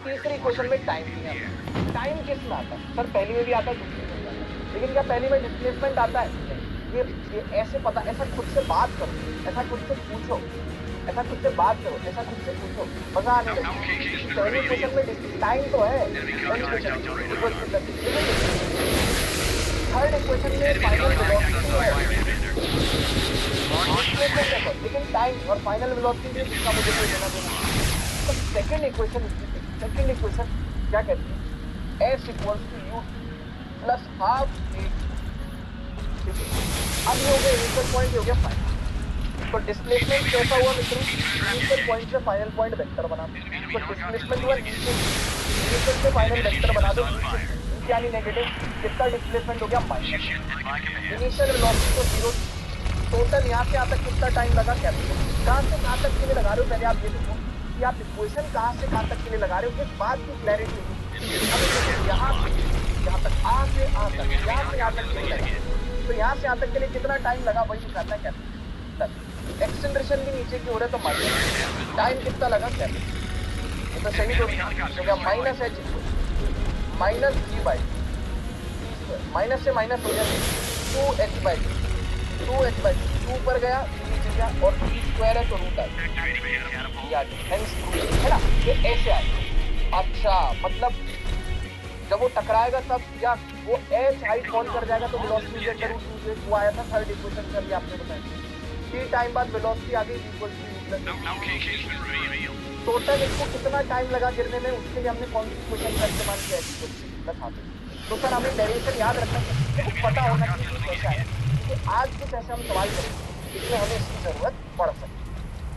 तीसरी क्वेश्चन में टाइम नहीं आता। टाइम किस में आता है सर? पहली में भी आता है, दूसरी में भी आता है, लेकिन क्या पहली में डिस्प्लेसमेंट आता है? ये ऐसे पता, ऐसा खुद से बात करो, ऐसा खुद से पूछो, ऐसा खुद से बात करो, ऐसा खुद से पूछो, मजा आने लगेगा। पहली क्वेश्चन में टाइम तो है, थर्ड इक्वेशन में फाइनल वेलोसिटी है, लेकिन टाइम और फाइनल वेलोसिटी का मुझे कोई लेना देना। तो सेकंड इक्वेशन क्या कहती है? S equals to U plus half A। अब ये हो गया इनिशियल पॉइंट, हो गया फाइनल। तो डिस्प्लेसमेंट कैसा हुआ मित्रों? इनिशियल पॉइंट से फाइनल पॉइंट वेक्टर बना। तो डिस्प्लेसमेंट हुआ इनिशियल से फाइनल वेक्टर बना दो, यानी नेगेटिव। कितना डिस्प्लेसमेंट हो गया? माइनस। इनिशियल वेलोसिटी को 0। टोटल यहाँ से यहाँ तक कितना टाइम लगा? कैपिटल। कहाँ से कहाँ तक के लिए लगा रहे हो? पहले आप ये देखो कि आप इक्वेशन कहाँ से कहाँ तक के लिए लगा रहे हो, इस बात की क्लैरिटी हो। यहाँ तक, यहाँ से यहाँ तक, यहाँ से यहाँ तक के लिए लगा, तो यहाँ से यहाँ तक के लिए कितना टाइम लगा वही निकालना है कैपिटल। एक्सेलरेशन भी नीचे की हो रहा है तो माइनस। टाइम कितना लगा? कैपिटल। ये तो सही तो क्या? Minus h minus g by, minus से माइनस हो गया 2h बाई 2 ऊपर गया, नीचे गया, और स्क्वायर है तो रूट आ है ना। ये ऐसे आएगा। अच्छा, मतलब जब वो टकराएगा तब, या वो h हाइट फॉल कर जाएगा तो वेलोसिटी z का रूट 2z। वो आया था थर्ड इक्वेशन का, भी आपने बताया। t टाइम बाद वेलोसिटी आ गई इक्वल टू टोटल। इसको कितना टाइम लगा गिरने में, उसके लिए हमने कौन सी इक्वेशन का इस्तेमाल किया? Plus half. तो सर हमें डेरिवेशन याद रखना चाहिए, पता होना चाहिए कैसा है, कि आज कुछ ऐसे हम सवाल करेंगे इसमें हमें इसकी जरूरत पड़ सकती है।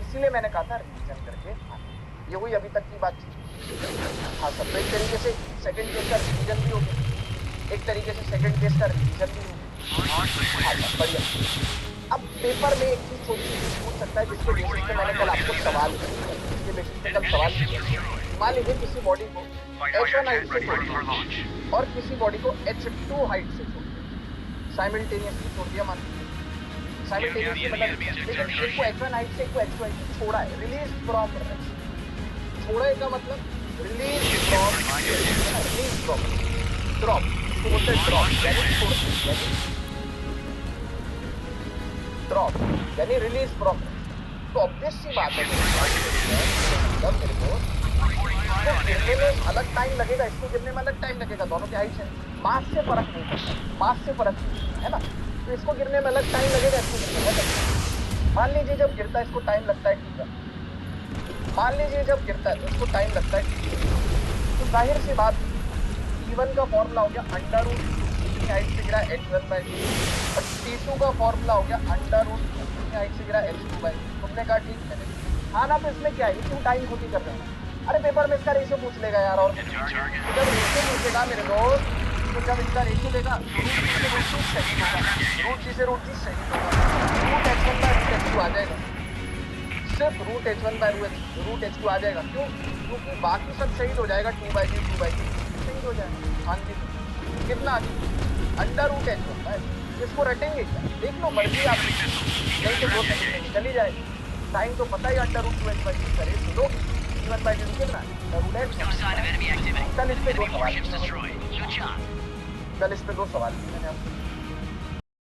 इसीलिए मैंने कहा था रिवीजन करके आना। ये हुई अभी तक की बातचीत। हाँ सर, तो एक तरीके से सेकंड केस का रिवीजन भी हो गया, एक तरीके से सेकंड केस का रिवीजन भी हो गया। हाँ सर, बढ़िया। अब पेपर में एक चीज छोटी चीज पूछ सकता है, जिसके बेसिस पे मैंने कल आपको सवाल किया, जिसके बेसिस पे कल सवाल किया। मान लीजिए किसी बॉडी को H1 हाइट से छोड़ दिया और किसी बॉडी को H2 हाइट से छोड़ दिया, साइमल्टेनियसली छोड़ दिया। मान लीजिए साइमल्टेनियसली मतलब एक को H1 हाइट से, एक को H2 हाइट से छोड़ा है, रिलीज फ्रॉम रेस्ट। छोड़े का मतलब रिलीज फ्रॉम ड्रॉप, इसको बोलते हैं ड्रॉप, यानी रिलीज फ्रॉम। तो ऑब्वियस सी बात है, जब मेरे को गिरने में अलग टाइम लगेगा, इसको गिरने में अलग टाइम लगेगा, दोनों की हाइट है, मास से फर्क नहीं पड़ता, मास से फर्क नहीं है ना। तो इसको गिरने में अलग टाइम लगेगा, इसको गिरने में अलग। मान लीजिए जब गिरता है इसको टाइम लगता है, ठीक है। मान लीजिए जब गिरता है इसको टाइम लगता है, ठीक है। तो जाहिर सी बात, T1 का फॉर्मूला हो गया अंडर रूट जितनी हाइट से गिरा H1/2, और T2 का फॉर्मूला हो गया अंडर रूट जितनी हाइट से गिरा H2/2। तुमने कहा ठीक है। हाँ ना, तो इसमें क्या है, क्यों टाइम खोटी कर रहे हैं? अरे पेपर में इसका रेशियो पूछ लेगा यार, और जब रेशियो पूछेगा मेरे दोस्त, तो जब इसका रेशियो लेगा रूट जी से रूट जी सही होगा, रूट H1/√H2 आ जाएगा, सिर्फ रूट H1/√H2 आ जाएगा। क्यों? क्योंकि बाकी सब सही हो जाएगा, 2/2 सही हो जाएगा। हाँ जी, कितना अंडर रूट H1/2। इसको रटेंगे क्या? देख लो, मर्जी आप, नहीं तो 2 सेकंड चली जाएगी। टाइम तो पता ही अंडर रूट 2h/2 करे, तो 1/2 कितना है? चल इस पे 2 सवाल मैंने आपको